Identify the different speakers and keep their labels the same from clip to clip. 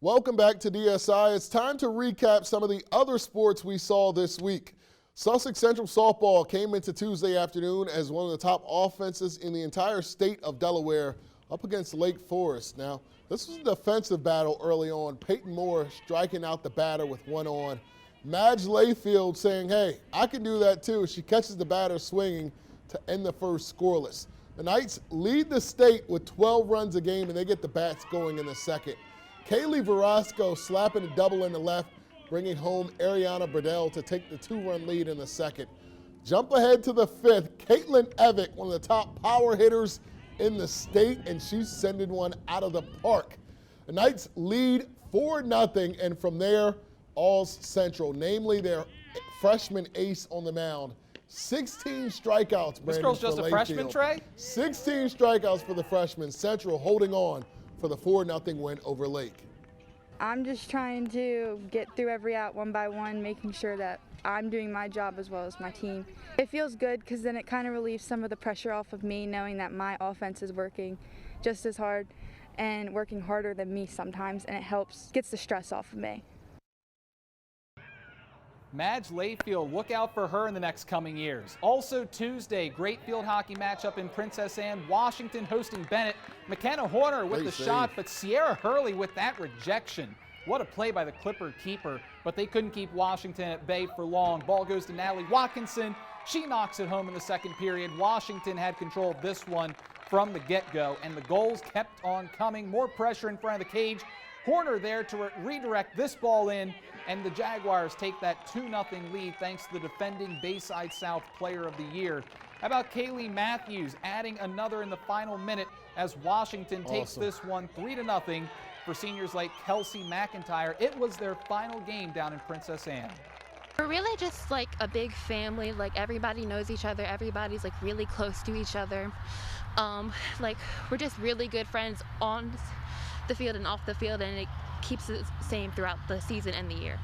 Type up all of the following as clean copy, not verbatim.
Speaker 1: Welcome back to DSI. It's time to recap some of the other sports we saw this week. Sussex Central softball came into Tuesday afternoon as one of the top offenses in the entire state of Delaware up against Lake Forest. Now, this was a defensive battle early on. Peyton Moore striking out the batter with one on. Madge Layfield saying, hey, I can do that too. She catches the batter swinging to end the first scoreless. The Knights lead the state with 12 runs a game, and they get the bats going in the second. Kaylee Verasco slapping a double in the left, bringing home Ariana Burdell to take the 2-run lead in the second. Jump ahead to the fifth. Caitlin Evick, one of the top power hitters in the state, and she's sending one out of the park. The Knights lead 4-0, and from there, all's Central, namely their freshman ace on the mound. 16 strikeouts, Brandon.
Speaker 2: This girl's just a freshman, Trey?
Speaker 1: 16 strikeouts for the freshman. Central holding on for the 4-0 win over Lake.
Speaker 3: I'm just trying to get through every out one by one, making sure that I'm doing my job as well as my team. It feels good because then it kind of relieves some of the pressure off of me, knowing that my offense is working just as hard and working harder than me sometimes, and it helps, gets the stress off of me.
Speaker 2: Madge Layfield, look out for her in the next coming years. Also Tuesday, great field hockey matchup in Princess Anne. Washington hosting Bennett. McKenna Horner with the shot, but Sierra Hurley with that rejection. What a play by the Clipper keeper, but they couldn't keep Washington at bay for long. Ball goes to Natalie Watkinson. She knocks it home in the second period. Washington had control of this one from the get-go, and the goals kept on coming. More pressure in front of the cage. Horner there to redirect this ball in, and the Jaguars take that 2-0 lead thanks to the defending Bayside South Player of the Year. How about Kaylee Matthews adding another in the final minute as Washington takes this one 3-0 for seniors like Kelsey McIntyre. It was their final game down in Princess Anne.
Speaker 4: We're really just like a big family. Like everybody knows each other. Everybody's like really close to each other. Like we're just really good friends on the field and off the field, and it keeps it the same throughout the season and the year.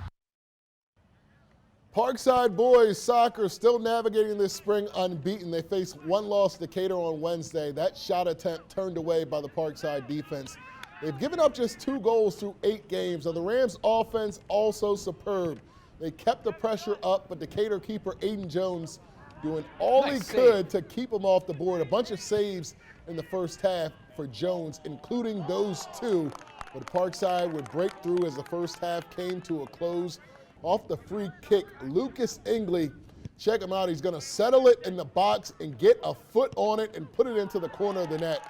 Speaker 1: Parkside boys soccer still navigating this spring unbeaten. They face one loss to Decatur on Wednesday. That shot attempt turned away by the Parkside defense. They've given up just 2 goals through 8 games. Now the Rams offense also superb. They kept the pressure up, but Decatur keeper Aiden Jones doing all he could to keep them off the board. A bunch of saves in the first half for Jones, including those 2. But Parkside would break through as the first half came to a close. Off the free kick, Lucas Ingley, check him out. He's going to settle it in the box and get a foot on it and put it into the corner of the net.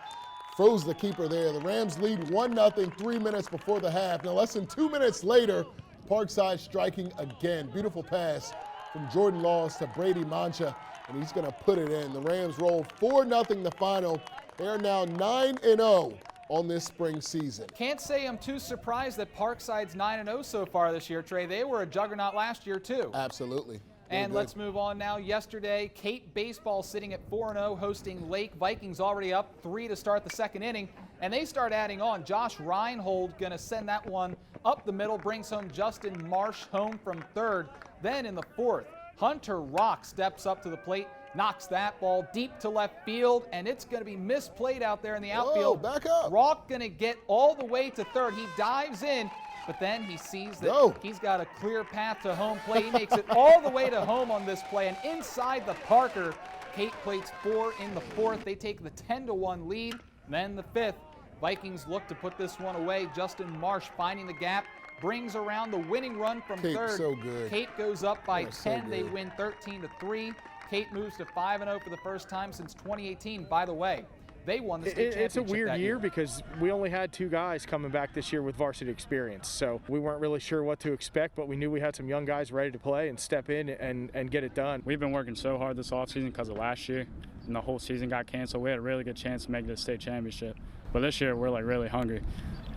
Speaker 1: Froze the keeper there. The Rams lead 1-0 3 minutes before the half. Now less than 2 minutes later, Parkside striking again. Beautiful pass from Jordan Laws to Brady Mancha, and he's going to put it in. The Rams roll 4-0 the final. They are now 9-0 on this spring season.
Speaker 2: Can't say I'm too surprised that Parkside's 9-0 so far this year, Trey. They were a juggernaut last year, too.
Speaker 1: Absolutely.
Speaker 2: And let's move on now. Yesterday, Cape baseball sitting at 4-0, hosting Lake. Vikings already up 3 to start the second inning, and they start adding on. Josh Reinhold going to send that one up the middle, brings home Justin Marsh home from third. Then in the fourth, Hunter Rock steps up to the plate, knocks that ball deep to left field, and it's going to be misplayed out there in the outfield.
Speaker 1: Whoa, back up.
Speaker 2: Rock going to get all the way to third. He dives in, but then he sees that he's got a clear path to home plate. He makes it all the way to home on this play, and inside the Parker, Cape plates 4 in the fourth. They take the 10-1 lead. Then the fifth, Vikings look to put this one away. Justin Marsh finding the gap, brings around the winning run from third.
Speaker 1: So good.
Speaker 2: Cape goes up by 10. They win 13-3. Cape moves to 5-0 for the first time since 2018. By the way, they won the state championship.
Speaker 5: It's a weird year because we only had 2 guys coming back this year with varsity experience. So we weren't really sure what to expect, but we knew we had some young guys ready to play and step in and get it done.
Speaker 6: We've been working so hard this offseason because of last year, and the whole season got canceled. We had a really good chance to make the state championship. But this year, we're like really hungry,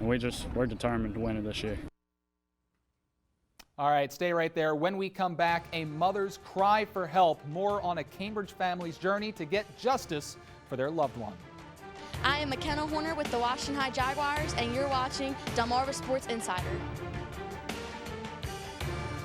Speaker 6: and we're determined to win it this year.
Speaker 2: All right, stay right there. When we come back, a mother's cry for help. More on a Cambridge family's journey to get justice for their loved one.
Speaker 7: I am McKenna Horner with the Washington High Jaguars, and you're watching Delmarva Sports Insider.